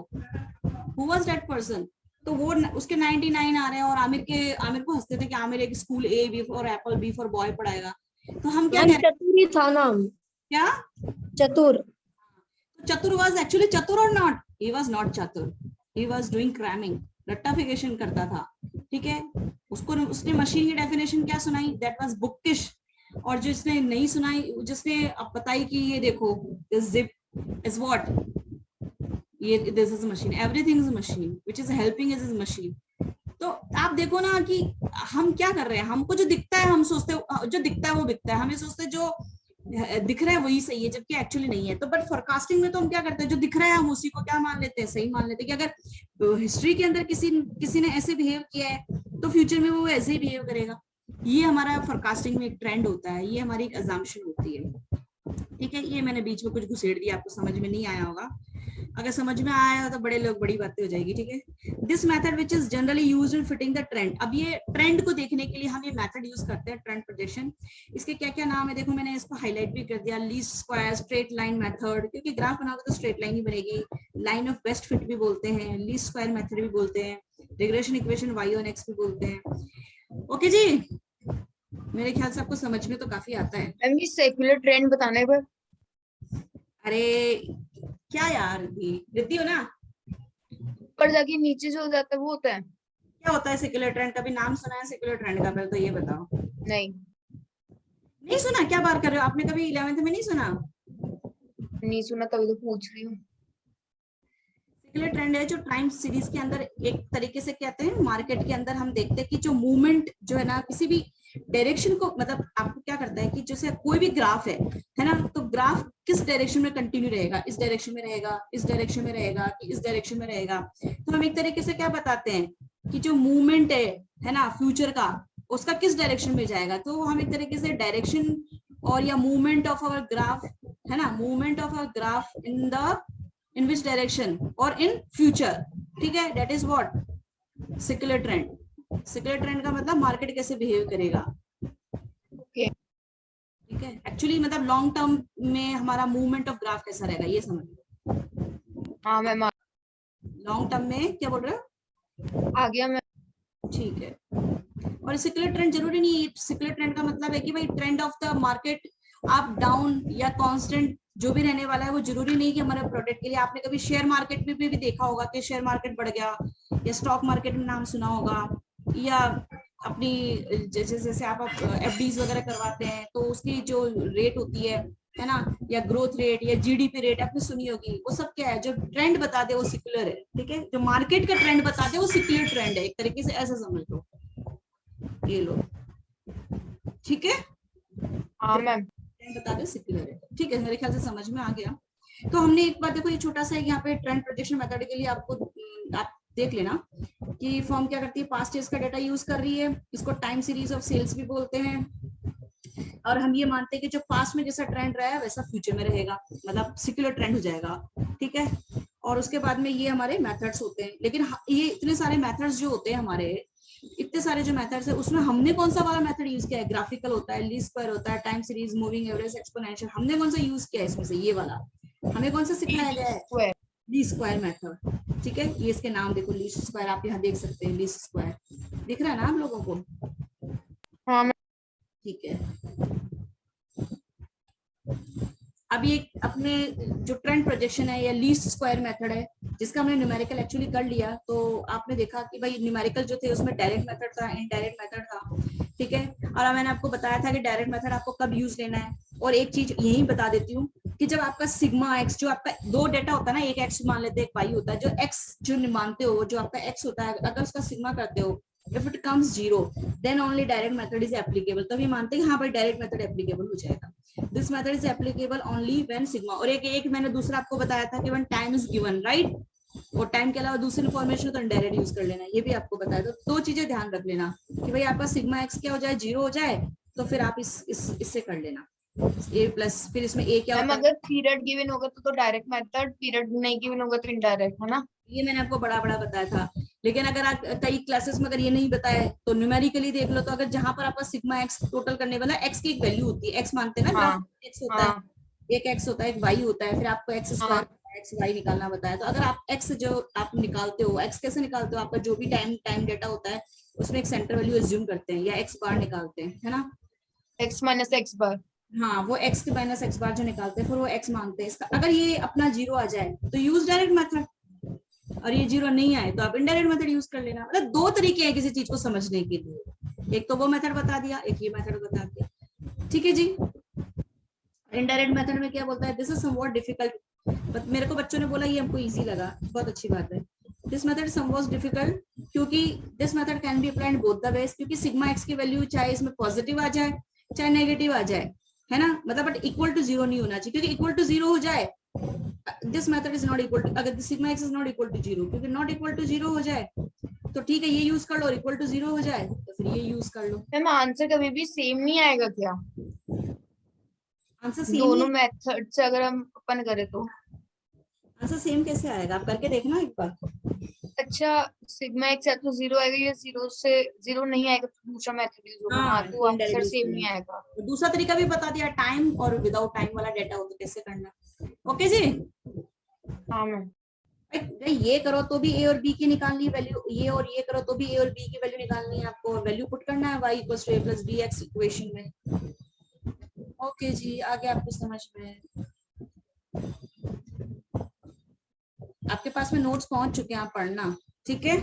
हु वाज दैट पर्सन। तो वो उसके 99 आ रहे हैं, और आमिर को हंसते थे कि आमिर एक school A B for apple, B for boy पढ़ाएगा। तो हम क्या कह रहे हैं, चतुर ही था नाम, क्या चतुर। चतुर वाज एक्चुअली चतुर और नॉट, ही वाज नॉट चतुर, ही वाज डूइंग क्रैमिंग, रट्टाफिकेशन करता था, ठीक है। उसने मशीन की डेफिनेशन क्या सुनाई, दैट वाज बुकिश। और जो इसने नहीं सुनाई, जिसने अब बताई कि ये देखो, दिस जिप इज व्हाट, ये this is machine, everything is machine which is helping is machine. तो आप देखो ना कि हम क्या कर रहे हैं, हमको जो दिखता है हम सोचते हैं जो दिखता है वो बिकता है, हमें सोचते हैं जो दिख रहा है वही सही है, जबकि एक्चुअली नहीं है। तो बट फोरकास्टिंग में तो हम क्या करते हैं, जो दिख रहा है हम उसी को क्या मान लेते हैं, सही मान लेते हैं। कि अगर हिस्ट्री के अंदर किसी ने ऐसे बिहेव किया है तो फ्यूचर में वो ऐसे ही बिहेव करेगा। ये हमारा फोरकास्टिंग में एक ट्रेंड होता है, ये हमारी एक अजम्पशन होती है, ठीक है। ये मैंने बीच में कुछ घुसेड़ दिया, आपको समझ में नहीं आया होगा। अगर समझ में आया तो बड़े लोग, बड़ी बातें हो जाएगी, ठीक है। This method which is generally used in fitting the trend. अब ये ट्रेंड को देखने के लिए हम ये मेथड यूज करते हैं, ट्रेंड प्रोजेक्शन। इसके क्या क्या नाम है देखो, मैंने इसको हाईलाइट भी कर दिया। Least square, straight line method, क्योंकि ग्राफ बनाओगे तो स्ट्रेट लाइन ही बनेगी। लाइन ऑफ बेस्ट फिट भी बोलते हैं, लीस्ट स्क्वायर मेथड भी बोलते हैं, regression equation y on x भी बोलते हैं। ओके जी, मेरे ख्याल से आपको समझ में तो काफी आता है। मैम ये सेक्युलर ट्रेंड बताने पर, अरे क्या यार, रिद्धि हो ना? ऊपर जाके नीचे जो हो जाता है वो होता है? क्या होता है सेक्युलर ट्रेंड? कभी नाम सुना है सेक्युलर ट्रेंड का? पहले तो ये बताओ। नहीं, नहीं सुना? क्या बात कर रहे हो, आपने कभी 11th में नहीं सुना? नहीं सुना, तभी तो पूछ रही हूँ। सेक्युलर ट्रेंड है जो टाइम सीरीज के अंदर, एक तरीके से कहते हैं मार्केट के अंदर हम देखते हैं कि जो मूवमेंट जो है ना किसी भी डायरेक्शन को, मतलब आपको क्या करता है कि जैसे कोई भी ग्राफ है ना, तो ग्राफ किस डायरेक्शन में कंटिन्यू रहेगा, इस डायरेक्शन में रहेगा, इस डायरेक्शन में रहेगा, कि इस डायरेक्शन में रहेगा। तो हम एक तरीके से क्या बताते हैं कि जो मूवमेंट है ना फ्यूचर का, उसका किस डायरेक्शन में जाएगा। तो हम एक तरीके से डायरेक्शन और या मूवमेंट ऑफ अवर ग्राफ, है ना, movement of our graph in which direction और इन फ्यूचर, ठीक है, that is what secular trend. Secular trend का मतलब मार्केट कैसे बिहेव करेगा, ओके, ठीक है। एक्चुअली मतलब लॉन्ग टर्म में हमारा मूवमेंट ऑफ ग्राफ कैसा रहेगा ये समझ लो। हाँ मैम लॉन्ग टर्म में क्या बोल रहे हो? आ गया मैम। ठीक है। और सेक्युलर ट्रेंड जरूरी नहीं है, सेक्युलर ट्रेंड का मतलब है कि भाई trend of the market up down या कांस्टेंट जो भी रहने वाला है, वो जरूरी नहीं कि हमारे प्रोडक्ट के लिए। आपने कभी शेयर मार्केट में भी देखा होगा कि शेयर मार्केट बढ़ गया, या स्टॉक मार्केट में नाम सुना होगा, या अपनी जैसे जैसे आप एफडीज वगैरह करवाते हैं तो उसकी जो रेट होती है ना, या ग्रोथ रेट या जीडीपी रेट आपने सुनी होगी, वो सब क्या है, जो ट्रेंड बता दे वो सेक्युलर है, ठीक है। जो मार्केट का ट्रेंड बता दे वो सेक्युलर ट्रेंड है, एक तरीके से ऐसा समझ लो, ये लो, ठीक है। हाँ मैम। बता दे सेक्युलर है, ठीक है, मेरे ख्याल से समझ में आ गया। तो हमने एक बार देखो, ये छोटा सा यहाँ पे ट्रेंड प्रोजेक्शन मेथड के लिए आपको आप देख लेना कि फर्म क्या करती है, पास्ट ईयर्स का डेटा यूज कर रही है, इसको टाइम सीरीज ऑफ सेल्स भी बोलते हैं। और हम ये मानते हैं कि जो पास्ट में जैसा ट्रेंड रहा है वैसा फ्यूचर में रहेगा, मतलब सेक्युलर ट्रेंड हो जाएगा, ठीक है। और उसके बाद में ये हमारे मेथड्स होते हैं। लेकिन ये इतने सारे मेथड्स जो होते हैं हमारे, इतने सारे जो मेथड्स है, उसमें हमने कौन सा वाला मेथड यूज किया है? ग्राफिकल होता है, लीस्ट स्क्वायर होता है, time series, moving average, exponential. हमने कौन सा यूज किया है इसमें से? ये वाला हमें कौन सा सिखाया गया है? लीस्ट स्क्वायर मेथड, ठीक है। ये इसके नाम देखो, लीस्ट स्क्वायर, आप यहाँ देख सकते हैं, लीस्ट स्क्वायर दिख रहा है ना आप लोगों को? हाँ मैम। ठीक है। अब ये अपने जो ट्रेंड प्रोजेक्शन है या लीस्ट स्क्वायर मेथड है, जिसका हमने न्यूमेरिकल एक्चुअली कर लिया, तो आपने देखा कि भाई न्यूमेरिकल जो थे उसमें डायरेक्ट मेथड था, इनडायरेक्ट मेथड था, ठीक है। और मैंने आपको बताया था कि डायरेक्ट मेथड आपको कब यूज लेना है। और एक चीज यही बता देती हूँ कि जब आपका सिग्मा एक्स, जो आपका दो डेटा होता है ना, एक एक्स मान लेते हैं, एक वाई होता है, जो एक्स जो मानते हो, जो आपका एक्स होता है, अगर उसका सिग्मा करते हो, if it comes zero then only direct method is applicable। तभी मानते हैं कि हाँ भाई डायरेक्ट मेथड एप्लीकेबल हो जाएगा। This method is applicable only when sigma. और एक मैंने दूसरा आपको बताया था कि when time is given, right. और टाइम के अलावा दूसरी इन्फॉर्मेशन तो डायरेक्ट यूज कर लेना, ये भी आपको बताया। तो दो चीजें ध्यान रख लेना कि भाई आपका सिग्मा एक्स क्या हो जाए, जीरो हो जाए, तो फिर आप इससे कर लेना ए प्लस, फिर इसमें ए क्या मैम होता है। अगर पीरियड गिवन होगा तो डायरेक्ट मेथड, पीरियड नहीं गिवन होगा तो इनडायरेक्ट, है ना? ये मैंने आपको बड़ा बड़ा बताया था। लेकिन अगर आप कई क्लासेस में अगर ये नहीं बताया तो न्यूमेरिकली देख लो। तो अगर जहां पर आपका सिग्मा एक्स टोटल करने वाला, एक्स की एक वैल्यू होती है, एक्स मानते हैं ना ग्राफ, हाँ एक्स होता है, हाँ एक एक्स होता है, एक वाई होता है, फिर आपको एक्स हाँ। स्क्वायर एक्स वाई निकालना बताया। तो अगर आप एक्स जो आप निकालते हो, एक्स कैसे निकालते हो, आपका जो भी टाइम डेटा होता है उसमें एक सेंटर वैल्यू एज्यूम करते हैं या एक्स बार निकालते हैं, है ना। एक्स माइनस एक्स बार। हाँ, वो एक्स के माइनस एक्स बार जो निकालते हैं, फिर वो एक्स मानते हैं इसका। अगर ये अपना जीरो आ जाए तो यूज डायरेक्ट मेथड, और ये जीरो नहीं आए तो आप इनडायरेक्ट मेथड यूज कर लेना। मतलब दो तरीके हैं किसी चीज को समझने के लिए, एक तो वो मेथड बता दिया, एक ये मेथड बता दिया, ठीक है जी। इनडायरेक्ट मेथड में क्या बोलता है, दिस इज समवॉट डिफिकल्ट। मेरे को बच्चों ने बोला ये हमको इजी लगा, बहुत अच्छी बात है। दिस मेथड समवॉट डिफिकल्ट क्योंकि this method can be applied both the ways, क्योंकि सिग्मा एक्स की वैल्यू चाहे इसमें पॉजिटिव आ जाए चाहे नेगेटिव आ जाए, है ना। मतलब बट इक्वल टू जीरो नहीं होना चाहिए, क्योंकि इक्वल टू जीरो हो जाए this method is not equal to, अगर sigma x is not equal to zero, क्योंकि नॉट इक्वल टू जीरो हो जाए तो ठीक है ये यूज कर लो, इक्वल टू जीरो हो जाए तो फिर ये यूज कर लो। मैम आंसर कभी भी सेम नहीं आएगा क्या? आंसर सेम दोनों ही, मेथड से अगर हम अपन करें तो? आंसर सेम कैसे आएगा? आप करके देखना एक बार। अच्छा, सिग्मा एक्स या तो 0 आएगा या 0 नहीं आएगा तो दूसरा मेथड यूज होगा। हाँ, हाँ, तो टीम आंसर सेम डेरिवेशन नहीं है। आएगा। तो दूसरा तरीका भी बता दिया, टाइम और विदाउट टाइम वाला डेटा हो तो कैसे करना। ओके जी। हाँ मैम। ये करो तो भी ए और बी की निकालनी वैल्यू, ये और ये करो तो भी ए और बी की वैल्यू निकालनी है आपको, वैल्यू पुट करना है y equals to a plus B X equation में। ओके जी, आगे आपको समझ में, आपके पास में नोट्स पहुंच चुके हैं, आप पढ़ना, ठीक है।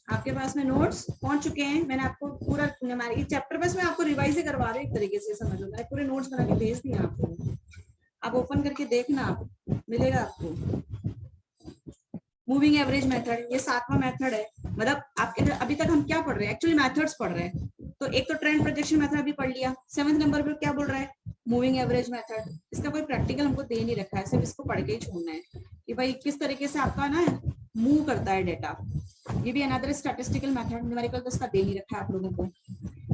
आपके पास में नोट्स पहुंच चुके हैं, मैंने आपको पूरा न्यूमेरिकल चैप्टर बस मैं आपको रिवाइज ही करवा रही हूँ एक तरीके से, समझ लो मैंने पूरे नोट्स बना के भेज दिए आपको, आप ओपन करके देखना, आप मिलेगा आपको। मूविंग एवरेज मेथड, ये 7वां मेथड है। मतलब आपके अभी तक हम क्या पढ़ रहे हैं, एक्चुअली मेथड्स पढ़ रहे हैं। तो एक तो ट्रेंड प्रोजेक्शन मेथड अभी पढ़ लिया, 7वें नंबर पर क्या बोल रहा है, मूविंग एवरेज मेथड। इसका कोई प्रैक्टिकल हमको दे नहीं रखा है, सिर्फ इसको पढ़ के ही छोड़ना है कि भाई किस तरीके से आपका ना मूव करता है डेटा। ये भी अनदर स्टैटिस्टिकल मेथड, न्यूमेरिकल तो इसका दे नहीं रखा है आप लोगों को,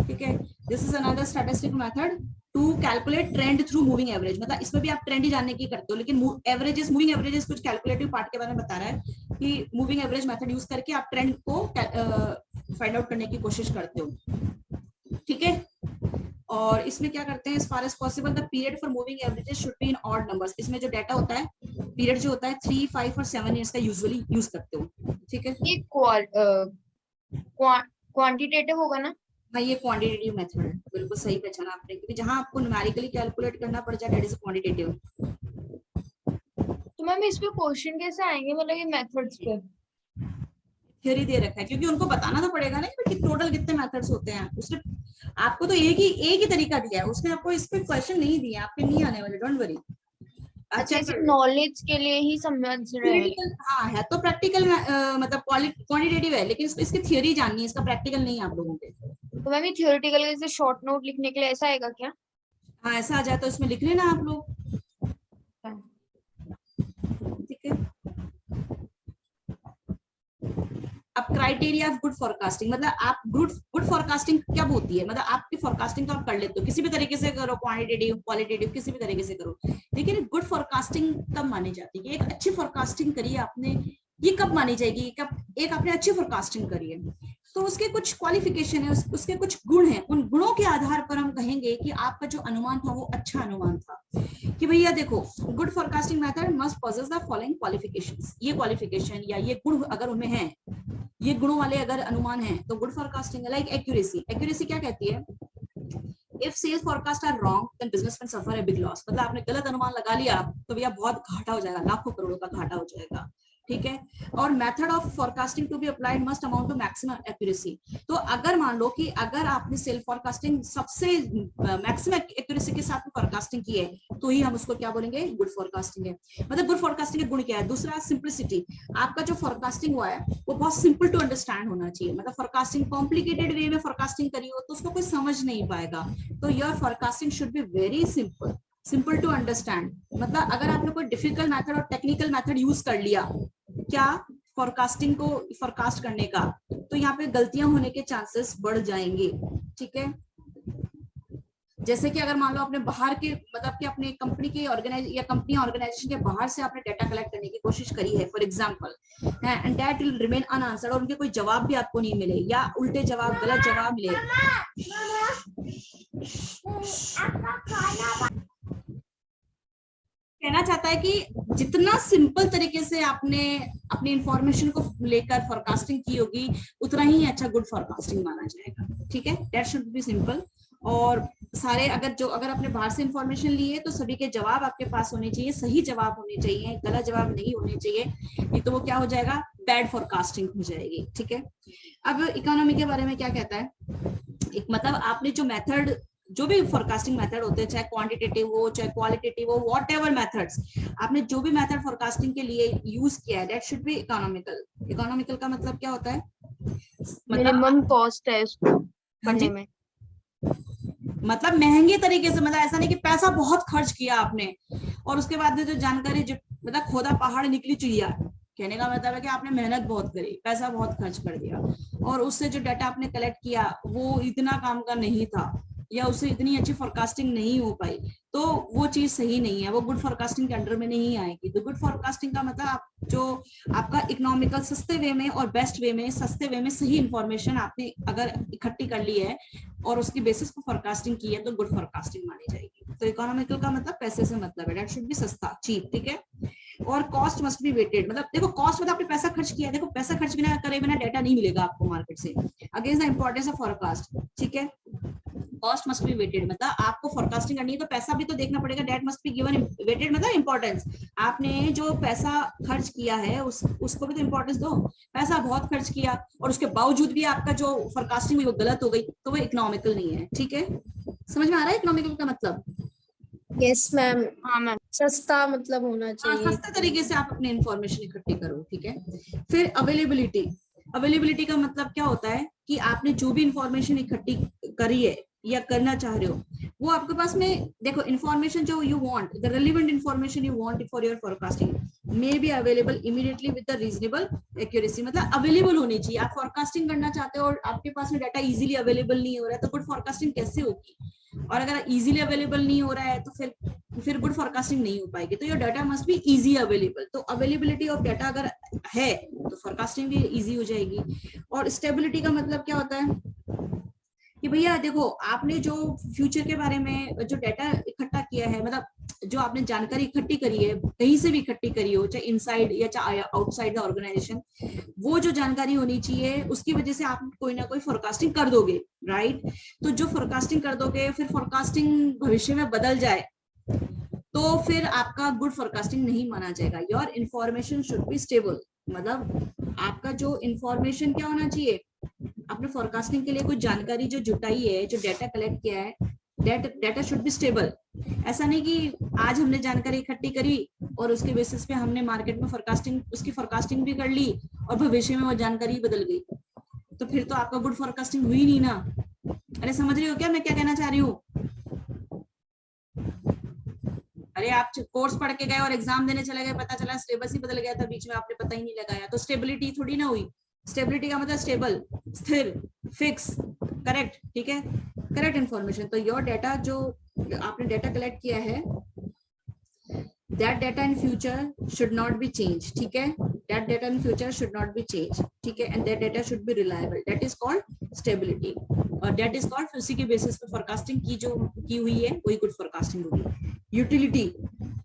ठीक है। This is another statistical method to calculate trend through moving average. मतलब इसमें भी आप ट्रेंड ही जानने की करते हो, लेकिन एवरेजेस, मूविंग एवरेजेस कुछ कैलकुलेटिव पार्ट के बारे में बता रहा है कि मूविंग एवरेज मेथड यूज करके आप ट्रेंड को फाइंड आउट करने की कोशिश करते हो, ठीक है। और इसमें क्या करते हैं, as far as possible the period for moving averages should be in odd numbers। इसमें जो डेटा होता है, पीरियड जो होता है 3, 5 और 7 ईयर्स का यूजुअली यूज करते हो, ठीक है। ये क्वांटिटेटिव होगा ना? हाँ, ये क्वांटिटेटिव मेथड है, बिल्कुल सही पहचाना आपने, क्योंकि जहां आपको न्यूमेरिकली कैलकुलेट करना पड़ जाए दैट इज क्वांटिटेटिव। तो मैम इस पे क्वेश्चन कैसे आएंगे, मतलब ये मेथड्स पे? थ्योरी दे रखा है, क्योंकि उनको बताना तो पड़ेगा ना कि टोटल कितने मेथड्स होते हैं। उसने आपको तो एक ही तरीका दिया है, उसने आपको इस पे क्वेश्चन नहीं दिया, आपके नहीं आने वाले, डोंट वरी। अच्छा, सिर्फ नॉलेज के लिए ही समझ रहे हैं। हाँ है तो प्रैक्टिकल, मतलब क्वांटिटेटिव है, लेकिन इसकी थ्योरी जाननी है, इसका प्रैक्टिकल नहीं है आप लोगों के। तो मैम ये थियोरेटिकल जैसे शॉर्ट नोट लिखने के लिए ऐसा आएगा क्या? हाँ, ऐसा आ जाए तो इसमें लिख लेना आप लोग, हाँ। ठीक है। अब क्राइटेरिया ऑफ गुड फोरकास्टिंग, मतलब आप गुड फोरकास्टिंग कब होती है, मतलब आपकी फोरकास्टिंग तो आप कर लेते हो, किसी भी तरीके से करो, क्वांटिटेटिव क्वालिटेटिव किसी भी तरीके से करो, लेकिन गुड फोरकास्टिंग कब मानी जाती है, एक अच्छी फोरकास्टिंग करिए आपने, ये कब मानी जाएगी, कब एक आपने अच्छी फोरकास्टिंग करी है, तो उसके कुछ क्वालिफिकेशन है, उसके कुछ गुण हैं, उन गुणों के आधार पर हम कहेंगे कि आपका जो अनुमान था वो अच्छा अनुमान था। कि भैया देखो, good forecasting method must possess the following qualifications, ये क्वालिफिकेशन या ये गुण अगर उनमें हैं, ये गुणों वाले अगर अनुमान है तो गुड फोरकास्टिंग है। लाइक एक्यूरेसी, एक्यूरेसी क्या कहती है, if sales forecast are wrong then business can suffer a big loss. मतलब आपने गलत अनुमान लगा लिया तो भैया बहुत घाटा हो जाएगा, लाखों करोड़ों का घाटा हो जाएगा, ठीक है। और method of forecasting to be applied must amount to maximum accuracy. तो अगर मान लो कि अगर आपने सेल फोरकास्टिंग सबसे मैक्सिमम एक्यूरेसी के साथ फोरकास्टिंग की है, तो ही हम उसको क्या बोलेंगे, गुड फोरकास्टिंग है। मतलब गुड फोरकास्टिंग का गुण क्या है, दूसरा सिंप्लिसिटी, आपका जो फोरकास्टिंग हुआ है वो बहुत सिंपल टू अंडरस्टैंड होना चाहिए। मतलब फोरकास्टिंग कॉम्प्लिकेटेड वे में फोरकास्टिंग करी हो तो उसको कोई समझ नहीं पाएगा, तो your forecasting should be very simple, simple to understand. मतलब अगर आपने कोई डिफिकल्ट मेथड और टेक्निकल मेथड यूज कर लिया क्या फोरकास्टिंग को फोरकास्ट करने का, तो यहाँ पे गलतियां होने के चांसेस बढ़ जाएंगे, ठीक है। जैसे कि अगर मान लो आपने बाहर के, मतलब कि अपने कंपनी के या कंपनी ऑर्गेनाइजेशन के बाहर से आपने डाटा कलेक्ट करने की कोशिश करी है for example, and that will remain unanswered, और उनके कोई जवाब भी आपको नहीं मिले या उल्टे जवाब, गलत जवाब मिले। कहना चाहता है कि जितना सिंपल तरीके से आपने अपनी इंफॉर्मेशन को लेकर फोरकास्टिंग की होगी उतना ही अच्छा गुड फोरकास्टिंग माना जाएगा, ठीक है। That should be simple. और सारे अगर आपने बाहर से इंफॉर्मेशन ली है तो सभी के जवाब आपके पास होने चाहिए, सही जवाब होने चाहिए, गलत जवाब नहीं होने चाहिए, नहीं तो वो क्या हो जाएगा, बैड फोरकास्टिंग हो जाएगी, ठीक है। अब इकोनॉमी के बारे में क्या कहता है, एक मतलब आपने जो मेथड, जो भी फोरकास्टिंग मेथड होते हैं, चाहे क्वांटिटेटिव हो चाहे क्वालिटेटिव हो, व्हाट एवर मेथड्स, आपने जो भी मेथड फोरकास्टिंग के लिए यूज किया है that should be economical. Economical का मतलब क्या होता है, मिनिमम कॉस्ट है उसको हाँ जी, करने में। मतलब महंगे तरीके से, मतलब ऐसा नहीं कि पैसा बहुत खर्च किया आपने और उसके बाद जो जानकारी, जो मतलब खोदा पहाड़ निकली चिड़िया, कहने का मतलब है कि आपने मेहनत बहुत करी, पैसा बहुत खर्च कर दिया और उससे जो डाटा आपने कलेक्ट किया वो इतना काम का नहीं था, या उससे इतनी अच्छी फोरकास्टिंग नहीं हो पाई, तो वो चीज सही नहीं है, वो गुड फोरकास्टिंग के अंडर में नहीं आएगी। तो गुड फोरकास्टिंग का मतलब आप जो आपका इकोनॉमिकल सस्ते वे में और बेस्ट वे में, सस्ते वे में सही इंफॉर्मेशन आपने अगर इकट्ठी कर ली है और उसकी बेसिस पर फोरकास्टिंग की है तो गुड फोरकास्टिंग मानी जाएगी। तो इकोनॉमिकल का मतलब पैसे से मतलब है, दैट शुड बी सस्ता, चीप, ठीक है। और कॉस्ट मस्ट बी वेटेड, मतलब देखो कॉस्ट मतलब आपने पैसा खर्च किया है, देखो पैसा खर्च बिना करे बिना डाटा नहीं मिलेगा आपको मार्केट से, against the importance of forecast, ठीक है। कॉस्ट मस्ट बी वेटेड मतलब आपको फोरकास्टिंग करनी है तो पैसा भी तो देखना पड़ेगा, that must be given weighted मतलब इंपॉर्टेंस, आपने जो पैसा खर्च किया है उसको भी तो इंपॉर्टेंस दो। पैसा बहुत खर्च किया और उसके बावजूद भी आपका जो फोरकास्टिंग हुई वो गलत हो गई तो वो इकोनॉमिकल नहीं है, ठीक है। समझ में आ रहा है इकोनॉमिकल का मतलब? यस मैम, हाँ मैम। सस्ता मतलब होना चाहिए, सस्ते तरीके से आप अपने इंफॉर्मेशन इकट्ठी करो, ठीक है। फिर अवेलेबिलिटी, अवेलेबिलिटी का मतलब क्या होता है कि आपने जो भी इंफॉर्मेशन इकट्ठी करी है या करना चाह रहे हो वो आपके पास में, देखो इंफॉर्मेशन जो you want, the relevant information you want for your forecasting may be available immediately with the reasonable accuracy, मतलब अवेलेबल होनी चाहिए। आप फोरकास्टिंग करना चाहते हो और आपके पास में डाटा इजीली अवेलेबल नहीं हो रहा है तो गुड फोरकास्टिंग कैसे होगी? और अगर इजीली अवेलेबल नहीं हो रहा है तो फिर गुड फोरकास्टिंग नहीं हो पाएगी। तो your data must be easy available, तो अवेलेबिलिटी ऑफ डाटा अगर है तो फोरकास्टिंग भी इजी हो जाएगी। और स्टेबिलिटी का मतलब क्या होता है कि भैया देखो आपने जो फ्यूचर के बारे में जो डाटा इकट्ठा किया है, मतलब जो आपने जानकारी इकट्ठी करी है कहीं से भी इकट्ठी करी हो, चाहे इनसाइड या चाहे आउटसाइड द ऑर्गेनाइजेशन, वो जो जानकारी होनी चाहिए उसकी वजह से आप कोई ना कोई फोरकास्टिंग कर दोगे, राइट। तो जो फोरकास्टिंग कर दोगे फिर फोरकास्टिंग भविष्य में बदल जाए तो फिर आपका गुड फोरकास्टिंग नहीं माना जाएगा। Your information should be stable, मतलब आपका जो इंफॉर्मेशन क्या होना चाहिए, आपने फोरकास्टिंग के लिए कुछ जानकारी जो जुटाई है, जो डाटा कलेक्ट किया है, डाटा शुड बी स्टेबल। ऐसा नहीं कि आज हमने जानकारी इकट्ठी करी और उसके बेसिस पे हमने मार्केट में फोरकास्टिंग, उसकी फोरकास्टिंग भी कर ली और भविष्य में वो जानकारी बदल गई, तो फिर तो आपका गुड फोरकास्टिंग हुई नहीं ना। अरे समझ रही हो क्या मैं क्या कहना चाह रही हूँ? अरे आप कोर्स पढ़ के गए और एग्जाम देने चले गए, पता चला सिलेबस ही बदल गया था बीच में, आपने पता ही नहीं लगाया, तो स्टेबिलिटी थोड़ी ना हुई। स्टेबिलिटी का मतलब स्टेबल, स्थिर, फिक्स, करेक्ट, ठीक है, करेक्ट इंफॉर्मेशन। तो योर डाटा जो आपने डाटा कलेक्ट किया है, that data in future should not be changed, ठीक है, that data in future should not be changed, ठीक है, and that data should be reliable, that is called stability, और that is called उसी के बेसिस पे फोरकास्टिंग की जो की हुई है वही गुड फोरकास्टिंग होगी। यूटिलिटी,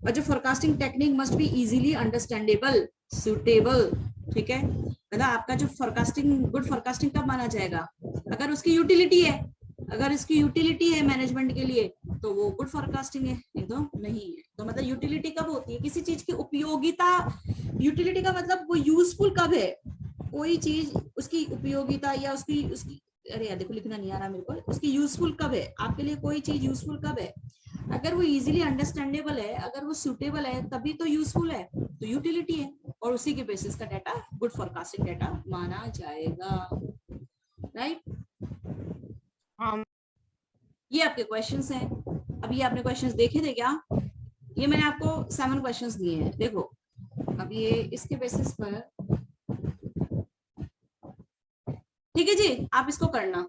और जो forecasting technique must be easily understandable, suitable, ठीक है, मतलब आपका जो फोरकास्टिंग गुड फोरकास्टिंग कब माना जाएगा, अगर उसकी यूटिलिटी है, अगर इसकी यूटिलिटी है मैनेजमेंट के लिए तो वो गुड फोरकास्टिंग है, नहीं तो नहीं है। तो मतलब यूटिलिटी कब होती है, किसी चीज की उपयोगिता, यूटिलिटी का मतलब वो यूजफुल कब है, कोई चीज उसकी उपयोगिता या उसकी उसकी अरे यार देखो लिखना नहीं आ रहा मेरे को, उसकी यूजफुल कब है, आपके लिए कोई चीज यूजफुल कब है, अगर वो इजीली अंडरस्टैंडेबल है, अगर वो सुटेबल है तभी तो यूजफुल है, तो यूटिलिटी है, और उसी के बेसिस का डाटा गुड फोरकास्टिंग डाटा माना जाएगा, राइट। हाँ ये आपके क्वेश्चंस हैं। अब ये आपने क्वेश्चंस देखे थे क्या? ये मैंने आपको 7 क्वेश्चंस दिए हैं, देखो अब ये इसके बेसिस पर, ठीक है जी, आप इसको करना।